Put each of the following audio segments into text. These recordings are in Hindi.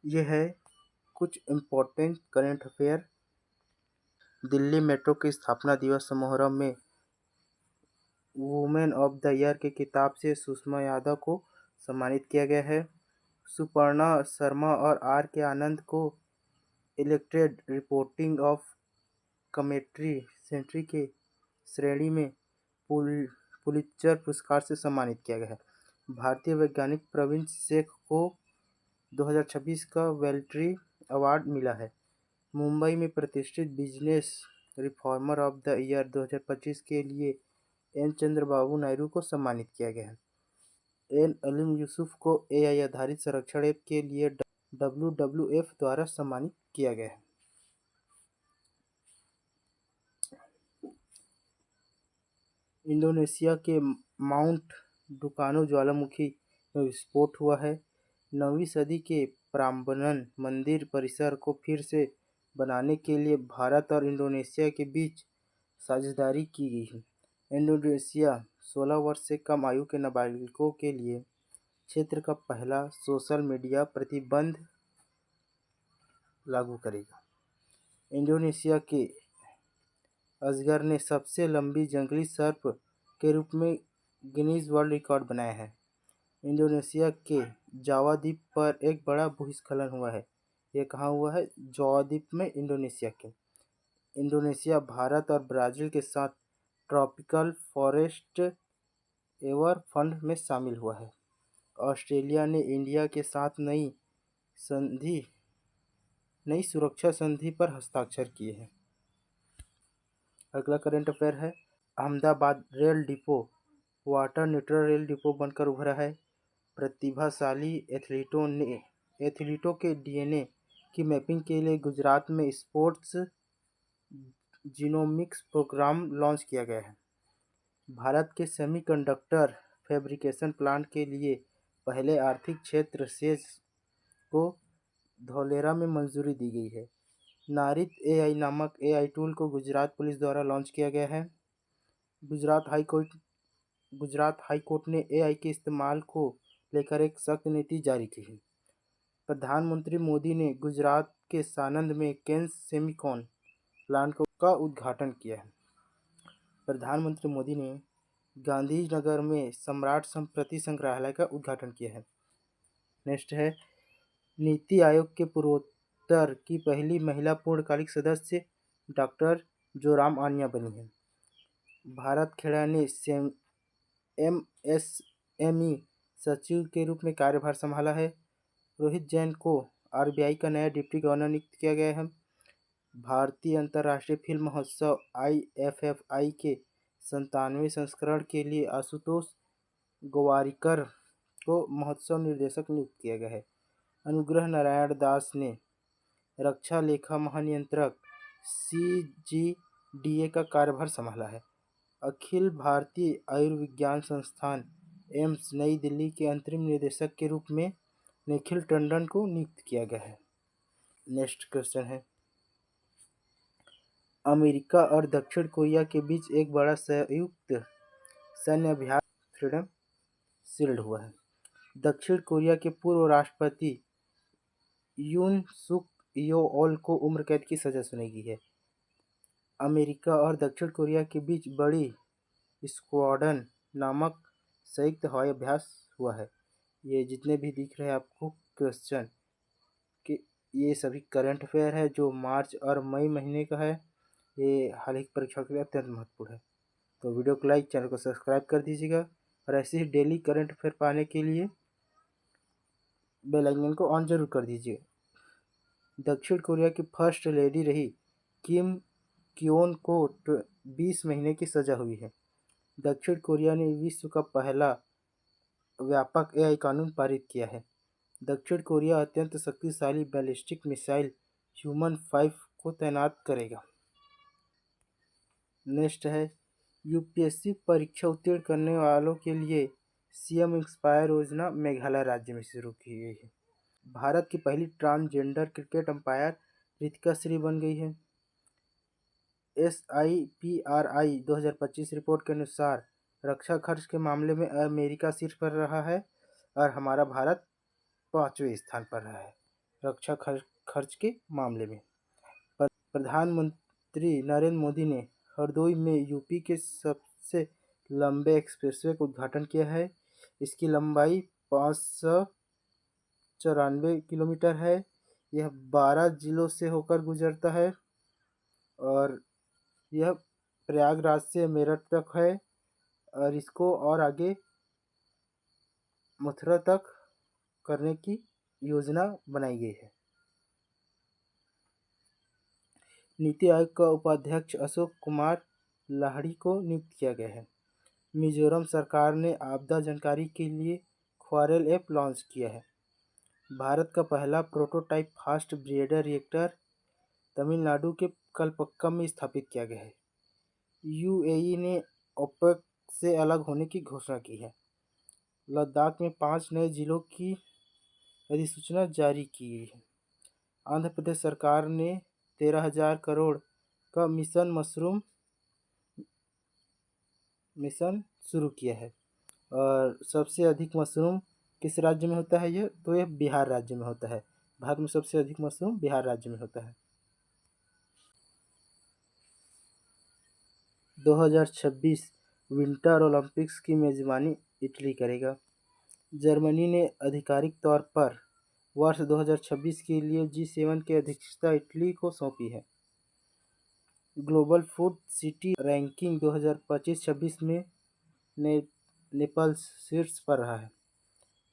ये है कुछ important current affair. Delhi metro के स्थापना दिवस समारोह में वुमेन ऑफ द ईयर के खिताब से सुषमा यादव को सम्मानित किया गया है। सुपर्णा शर्मा और आर के आनंद को इलेक्टेड रिपोर्टिंग ऑफ कमेंट्री सेंट्री के श्रेणी में पुलित्जर पुरस्कार से सम्मानित किया गया है। भारतीय वैज्ञानिक प्रवीण शेख को 2026 का वेल्ट्री अवार्ड मिला है। मुंबई में प्रतिष्ठित business reformer of the year 2025 के लिए एन चंद्रबाबू नायडू को सम्मानित किया गया है। एन अलीम यूसुफ को एआई आधारित संरक्षण ऐप के लिए WWF द्वारा सम्मानित किया गया है। इंडोनेशिया के माउंट डुकानो ज्वालामुखी में विस्फोट हुआ है। 9वीं सदी के प्राम्बनन मंदिर परिसर को फिर से बनाने के लिए भारत और इंडोनेशिया के बीच साझेदारी की गई है। इंडोनेशिया 16 वर्ष से कम आयु के नाबालिगों के लिए क्षेत्र का पहला सोशल मीडिया प्रतिबंध लागू करेगा। इंडोनेशिया के अजगर ने सबसे लंबी जंगली सर्प के रूप में गिनीज वर्ल्ड रिकॉर्ड बनाया है। इंडोनेशिया के जावा द्वीप पर एक बड़ा भूस्खलन हुआ है। ये कहाँ हुआ है? जावा द्वीप में, इंडोनेशिया के। इंडोनेशिया भारत और ब्राज़ील के साथ ट्रॉपिकल फॉरेस्ट एवर फंड में शामिल हुआ है। ऑस्ट्रेलिया ने इंडिया के साथ नई सुरक्षा संधि पर हस्ताक्षर किए हैं। अगला करंट अफेयर है, Ahmedabad rail depot water neutral rail depot बनकर उभरा है। प्रतिभाशाली एथलीटों के डीएनए की मैपिंग के लिए गुजरात में स्पोर्ट्स जीनोमिक्स प्रोग्राम लॉन्च किया गया है। भारत के सेमीकंडक्टर फैब्रिकेशन प्लांट के लिए पहले आर्थिक क्षेत्र सेज को धौलेरा में मंजूरी दी गई है। नारित एआई नामक एआई टूल को गुजरात पुलिस द्वारा लॉन्च किया गया है। गुजरात हाई कोर्ट ने एआई के इस्तेमाल को लेकर एक सख्त नीति जारी की है। प्रधानमंत्री मोदी ने गुजरात के सानंद में केन्स सेमीकॉन प्लांट का उद्घाटन किया है। प्रधानमंत्री मोदी ने गांधीनगर में सम्राट संस्कृति संग्रहालय का उद्घाटन किया है। नेक्स्ट है, नीति आयोग के पूर्वोत्तर की पहली महिला पूर्णकालिक सदस्य डॉक्टर जोराम आनिया बनी है। भारत खेड़ा ने एमएसएमई सचिव के रूप में कार्यभार संभाला है। रोहित जैन को आरबीआई का नया डिप्टी गवर्नर नियुक्त किया गया है। भारतीय अंतर्राष्ट्रीय फिल्म महोत्सव IFFI के 97वें संस्करण के लिए आशुतोष गोवारिकर को महोत्सव निर्देशक नियुक्त किया गया है। अनुग्रह नारायण दास ने रक्षा लेखा महानियंत्रक CGDA का कार्यभार संभाला है। अखिल भारतीय आयुर्विज्ञान संस्थान एम्स नई दिल्ली के अंतरिम निदेशक के रूप में निखिल टंडन को नियुक्त किया गया है। नेक्स्ट क्वेश्चन है, अमेरिका और दक्षिण कोरिया के बीच एक बड़ा संयुक्त सैन्य अभ्यास फ्रीडम शील्ड हुआ है। दक्षिण कोरिया के पूर्व राष्ट्रपति यून सुक योल को उम्र कैद की सजा सुनाई गई है। अमेरिका और दक्षिण कोरिया के बीच बड़ी स्क्वाड्रन नामक संयुक्त हवाई अभ्यास हुआ है। ये जितने भी दिख रहे हैं आपको क्वेश्चन कि ये सभी करंट अफेयर है जो मार्च और मई महीने का है। ये हाल ही की परीक्षा के लिए अत्यंत महत्वपूर्ण है। तो वीडियो को लाइक, चैनल को सब्सक्राइब कर दीजिएगा और ऐसे ही डेली करंट अफेयर पाने के लिए बेल आइकन को ऑन जरूर कर दीजिए। दक्षिण कोरिया की फर्स्ट लेडी रही किम क्योन को 20 महीने की सजा हुई है। दक्षिण कोरिया ने विश्व का पहला व्यापक एआई कानून पारित किया है। दक्षिण कोरिया अत्यंत शक्तिशाली बैलिस्टिक मिसाइल ह्यूमन 5 को तैनात करेगा। नेक्स्ट है, यूपीएससी परीक्षा उत्तीर्ण करने वालों के लिए सीएम इंस्पायर योजना मेघालय राज्य में शुरू की गई है। भारत की पहली transgender cricket umpire Ritika Shri बन गई है। SIPRI 2025 रिपोर्ट के अनुसार रक्षा खर्च के मामले में अमेरिका शीर्ष पर रहा है और हमारा भारत 5वें स्थान पर रहा है। रक्षा खर्च के मामले में। प्रधानमंत्री नरेंद्र मोदी ने हरदोई में यूपी के सबसे लंबे एक्सप्रेसवे का उद्घाटन किया है। इसकी लंबाई 594 किलोमीटर है। यह 12 जिलों से होकर गुजरता है और यह प्रयागराज से मेरठ तक है और इसको और आगे मथुरा तक करने की योजना बनाई गई है। नीति आयोग का उपाध्यक्ष अशोक कुमार लाहिड़ी को नियुक्त किया गया है। मिजोरम सरकार ने आपदा जानकारी के लिए ख्वारेल ऐप लॉन्च किया है। भारत का पहला prototype fast breeder reactor Tamil Nadu के कलपक्कम में स्थापित किया गया है। यूएई ने ओपेक से अलग होने की घोषणा की है। लद्दाख में 5 नए जिलों की अधिसूचना जारी की गई है। आंध्र प्रदेश सरकार ने 13,000 करोड़ का मिशन शुरू किया है। और सबसे अधिक मशरूम किस राज्य में होता है? यह बिहार राज्य में होता है। भारत में सबसे अधिक मशरूम बिहार राज्य में होता है। 2026 विंटर ओलंपिक्स की मेजबानी इटली करेगा। जर्मनी ने आधिकारिक तौर पर वर्ष 2026 के लिए G7 की अध्यक्षता इटली को सौंपी है। ग्लोबल फूड सिटी रैंकिंग 2025-26 में नेपल्स शीर्ष पर रहा है।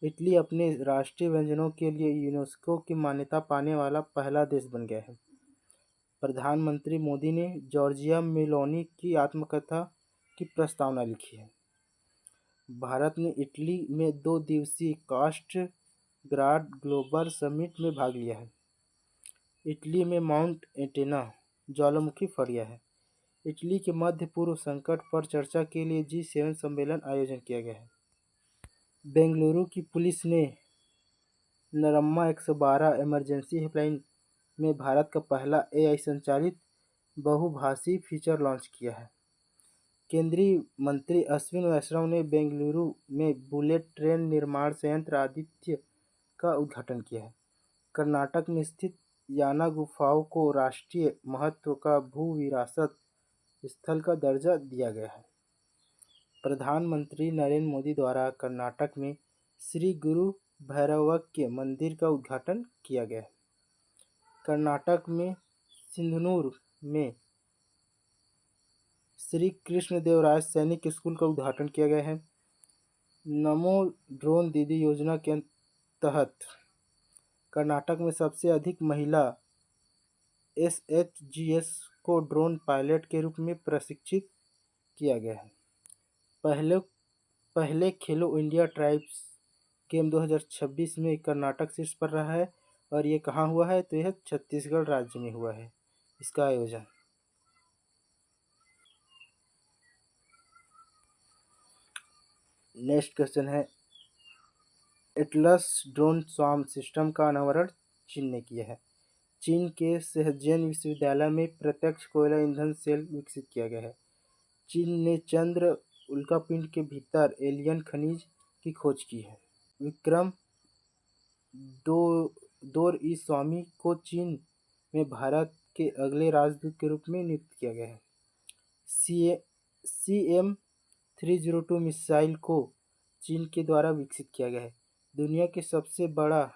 इटली अपने राष्ट्रीय व्यंजनों के लिए यूनेस्को की मान्यता पाने वाला पहला देश बन गया है। प्रधानमंत्री मोदी ने जॉर्जिया मेलोनी की आत्मकथा की प्रस्तावना लिखी है। भारत ने इटली में 2 दिवसीय कास्ट ग्राड ग्लोबल समिट में भाग लिया है। इटली में माउंट एटेना ज्वालामुखी फट गया है। इटली के मध्य पूर्व संकट पर चर्चा के लिए G7 सम्मेलन आयोजन किया गया है। बेंगलुरु की पुलिस ने नरम्मा 112 इमरजेंसी हेल्पलाइन में भारत का पहला AI संचालित बहुभाषी फीचर लॉन्च किया है। केंद्रीय मंत्री अश्विनी वैष्णव ने बेंगलुरु में बुलेट ट्रेन निर्माण संयंत्र आदित्य का उद्घाटन किया है। कर्नाटक में स्थित याना गुफाओं को राष्ट्रीय महत्व का भू विरासत स्थल का दर्जा दिया गया है। प्रधानमंत्री नरेंद्र मोदी द्वारा कर्नाटक में श्री गुरु भैरवक्य मंदिर का उद्घाटन किया गया है। कर्नाटक में सिंधनूर में श्री कृष्णदेवराय सैनिक स्कूल का उद्घाटन किया गया है। नमो ड्रोन दीदी योजना के तहत कर्नाटक में सबसे अधिक महिला SHGs को ड्रोन पायलट के रूप में प्रशिक्षित किया गया है। पहले खेलो इंडिया ट्राइब्स गेम 2026 में कर्नाटक शीर्ष पर रहा है और ये कहाँ हुआ है? तो यह छत्तीसगढ़ राज्य में हुआ है इसका आयोजन। नेक्स्ट क्वेश्चन है, एटलस ड्रोन स्वाम सिस्टम का अनावरण चीन ने किया है। चीन के शेहजेन विश्वविद्यालय में प्रत्यक्ष कोयला ईंधन सेल विकसित किया गया है। चीन ने चंद्र उल्कापिंड के भीतर एलियन खनिज की खोज की है। विक्रम दोरईस्वामी को चीन में भारत के अगले राजदूत के रूप में नियुक्त किया गया है। CM-302 मिसाइल को चीन के द्वारा विकसित किया गया है। दुनिया के सबसे बड़ा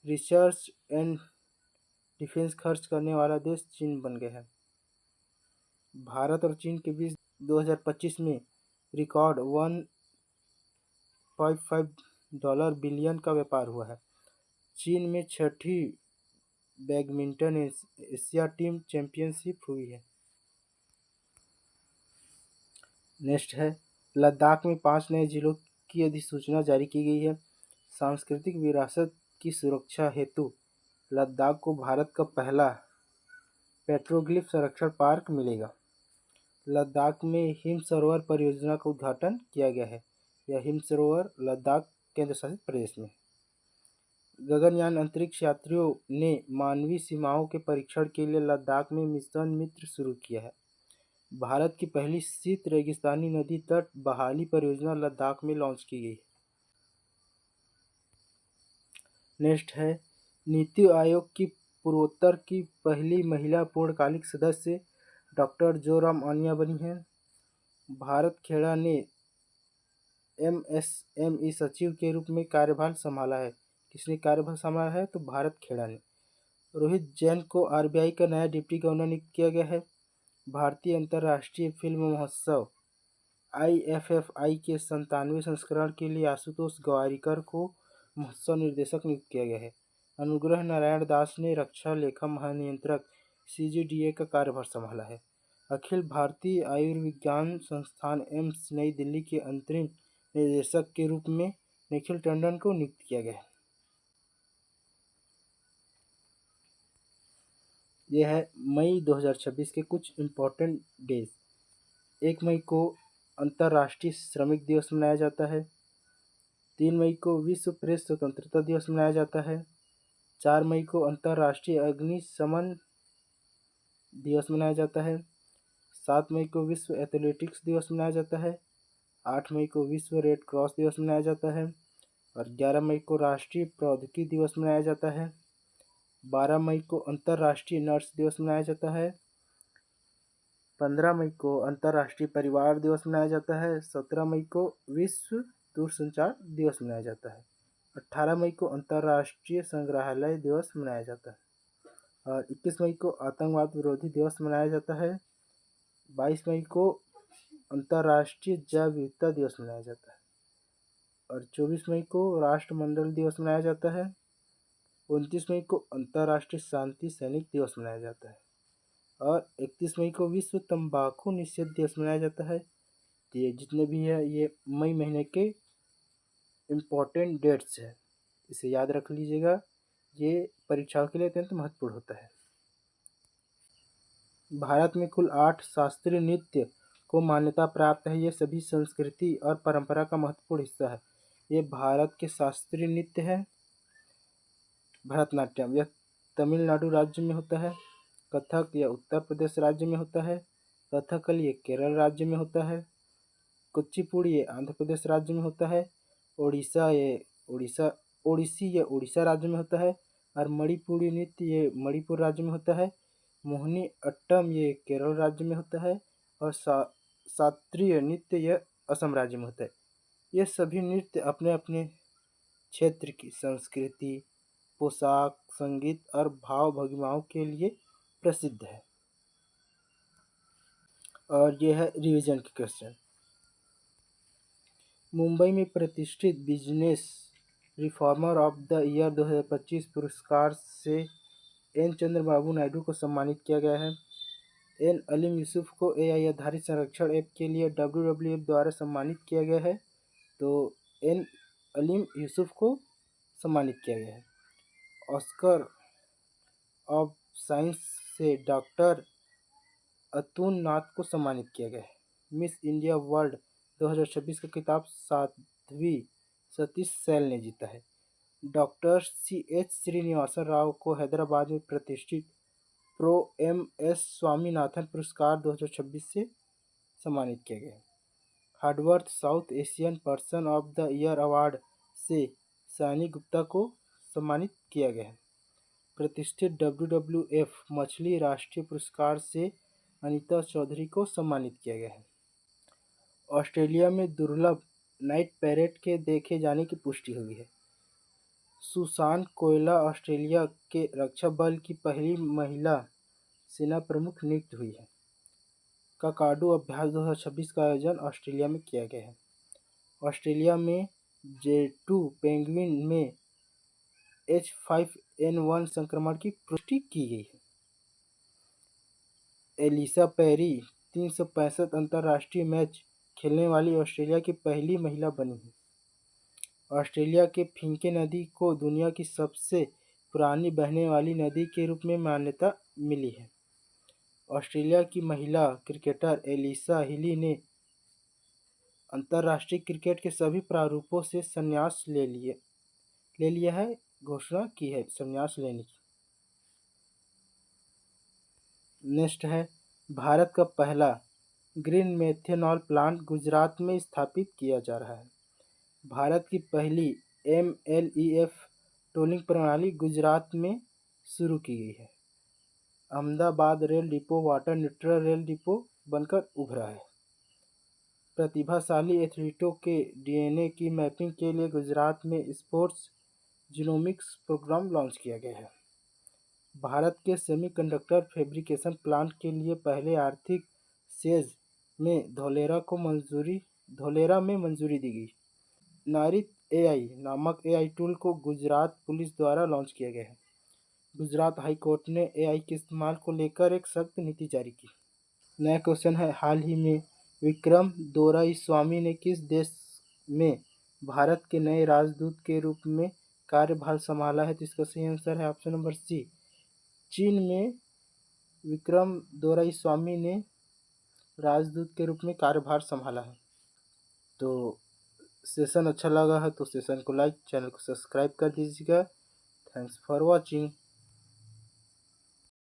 रिसर्च एंड डिफेंस खर्च करने वाला देश चीन बन गया है। भारत और चीन के बीच 2025 में रिकॉर्ड $1.5 बिलियन का व्यापार हुआ है। चीन में 6ठी बैडमिंटन एशिया टीम चैंपियनशिप हुई है। नेक्स्ट है, लद्दाख में 5 नए जिलों की अधिसूचना जारी की गई है। सांस्कृतिक विरासत की सुरक्षा हेतु लद्दाख को भारत का पहला पेट्रोग्लिफ संरक्षण पार्क मिलेगा। लद्दाख में हिम सरोवर परियोजना का उद्घाटन किया गया है। यह हिम सरोवर लद्दाख केंद्र शासित प्रदेश में। गगनयान अंतरिक्ष यात्रियों ने मानवीय सीमाओं के परीक्षण के लिए लद्दाख में मिशन मित्र शुरू किया है। भारत की पहली शीत रेगिस्तानी नदी तट बहाली परियोजना लद्दाख में लॉन्च की गई है। नेक्स्ट है, नीति आयोग की पूर्वोत्तर की पहली महिला पूर्णकालिक सदस्य डॉक्टर जोराम आनिया बनी हैं। भारत खेड़ा ने एमएसएमई सचिव के रूप में कार्यभार संभाला है। किसने कार्यभार संभाला है? तो भारत खेड़ा ने। रोहित जैन को आरबीआई का नया डिप्टी गवर्नर नियुक्त किया गया है। भारतीय अंतर्राष्ट्रीय फिल्म महोत्सव IFFI के 97वें संस्करण के लिए आशुतोष गवारिकर को महोत्सव निर्देशक नियुक्त किया गया है। अनुग्रह नारायण दास ने रक्षा लेखा महानियंत्रक CGDA का कार्यभार संभाला है। अखिल भारतीय आयुर्विज्ञान संस्थान एम्स नई दिल्ली के अंतरिम निदेशक के रूप में निखिल टंडन को नियुक्त किया गया है। यह है मई 2026 के कुछ इम्पोर्टेंट डेज। 1 मई को अंतर्राष्ट्रीय श्रमिक दिवस मनाया जाता है। 3 मई को विश्व प्रेस स्वतंत्रता दिवस मनाया जाता है। 4 मई को अंतर्राष्ट्रीय अग्निशमन दिवस मनाया जाता है। 7 मई को विश्व एथलेटिक्स दिवस मनाया जाता है। 8 मई को विश्व रेड क्रॉस दिवस मनाया जाता है और 11 मई को राष्ट्रीय प्रौद्योगिकी दिवस मनाया जाता है। 12 मई को अंतर्राष्ट्रीय नर्स दिवस मनाया जाता है। 15 मई को अंतर्राष्ट्रीय परिवार दिवस मनाया जाता है। 17 मई को विश्व दूरसंचार दिवस मनाया जाता है। 18 मई को अंतर्राष्ट्रीय संग्रहालय दिवस मनाया जाता है और 21 मई को आतंकवाद विरोधी दिवस मनाया जाता है। 22 मई को अंतर्राष्ट्रीय जैव विविधता दिवस मनाया जाता है और 24 मई को राष्ट्रमंडल दिवस मनाया जाता है। 29 मई को अंतर्राष्ट्रीय शांति सैनिक दिवस मनाया जाता है और 31 मई को विश्व तंबाकू निषेध दिवस मनाया जाता है। तो ये जितने भी है ये मई महीने के इम्पोर्टेंट डेट्स है, इसे याद रख लीजिएगा। ये परीक्षाओं के लिए अत्यंत महत्वपूर्ण होता है। भारत में कुल 8 शास्त्रीय नृत्य को मान्यता प्राप्त है। ये सभी संस्कृति और परंपरा का महत्वपूर्ण हिस्सा है। ये भारत के शास्त्रीय नृत्य है। भरतनाट्यम यह तमिलनाडु राज्य में होता है। कथक यह उत्तर प्रदेश राज्य में होता है। कथकली ये केरल राज्य में होता है। कुचिपुड़ी ये आंध्र प्रदेश राज्य में होता है। ओडिसी ये उड़ीसा राज्य में होता है और मणिपुरी नृत्य ये मणिपुर राज्य में होता है। मोहिनी अट्टम ये केरल राज्य में होता है और शास्त्रीय नृत्य यह असम राज्य में होता है। ये सभी नृत्य अपने अपने क्षेत्र की संस्कृति, पोशाक, संगीत और भाव भंगिमाओं के लिए प्रसिद्ध है। और यह है रिवीजन के क्वेश्चन। मुंबई में प्रतिष्ठित business reformer of the year 2025 पुरस्कार से एन चंद्रबाबू नायडू को सम्मानित किया गया है। एन अलीम यूसुफ को AI आधारित संरक्षण ऐप के लिए WWF द्वारा सम्मानित किया गया है। तो एन अलीम यूसुफ को सम्मानित किया गया है। ऑस्कर ऑफ साइंस से डॉक्टर अतुल नाथ को सम्मानित किया गया है। मिस इंडिया वर्ल्ड 2026 का खिताब साध्वी सतीश सैल ने जीता है। डॉक्टर CH श्रीनिवासन राव को हैदराबाद में प्रतिष्ठित प्रो MS स्वामीनाथन पुरस्कार 2026 से सम्मानित किया गया है। Hardworth South Asian person of the year award से सैनी गुप्ता को सम्मानित किया गया है। प्रतिष्ठित WWF मछली राष्ट्रीय पुरस्कार से अनीता चौधरी को सम्मानित किया गया है। ऑस्ट्रेलिया में दुर्लभ नाइट पैरेट के देखे जाने की पुष्टि हुई है। सुसान कोयला ऑस्ट्रेलिया के रक्षा बल की पहली महिला सेना प्रमुख नियुक्त हुई है। काकाडू अभ्यास 2026 का आयोजन ऑस्ट्रेलिया में किया गया है। ऑस्ट्रेलिया में J2 पेंगुइन में H5N1 संक्रमण की पुष्टि की गई है। एलिसा पेरी 365 अंतर्राष्ट्रीय मैच खेलने वाली ऑस्ट्रेलिया की पहली महिला बनी है। ऑस्ट्रेलिया के फिंके नदी को दुनिया की सबसे पुरानी बहने वाली नदी के रूप में मान्यता मिली है। ऑस्ट्रेलिया की महिला क्रिकेटर एलिसा हिली ने अंतर्राष्ट्रीय क्रिकेट के सभी प्रारूपों से संन्यास ले लिया है, घोषणा की है संन्यास लेने की। नेक्स्ट है भारत का पहला ग्रीन मेथेनॉल प्लांट गुजरात में स्थापित किया जा रहा है। भारत की पहली MLEF टोलिंग प्रणाली गुजरात में शुरू की गई है। Ahmedabad rail depot water neutral rail depot बनकर उभरा है। प्रतिभाशाली एथलीटों के डीएनए की मैपिंग के लिए गुजरात में स्पोर्ट्स जीनोमिक्स प्रोग्राम लॉन्च किया गया है। भारत के सेमीकंडक्टर फैब्रिकेशन प्लांट के लिए पहले आर्थिक सेज में धोलेरा में मंजूरी दी गई। नारित एआई नामक एआई टूल को गुजरात पुलिस द्वारा लॉन्च किया गया है। गुजरात हाई कोर्ट ने एआई के इस्तेमाल को लेकर एक सख्त नीति जारी की। नया क्वेश्चन है, हाल ही में विक्रम दोराईस्वामी ने किस देश में भारत के नए राजदूत के रूप में कार्यभार संभाला है? तो इसका सही आंसर है ऑप्शन नंबर सी, चीन में विक्रम दोराईस्वामी ने राजदूत के रूप में कार्यभार संभाला है। तो सेशन अच्छा लगा है तो सेशन को लाइक, चैनल को सब्सक्राइब कर दीजिएगा। Thanks for watching.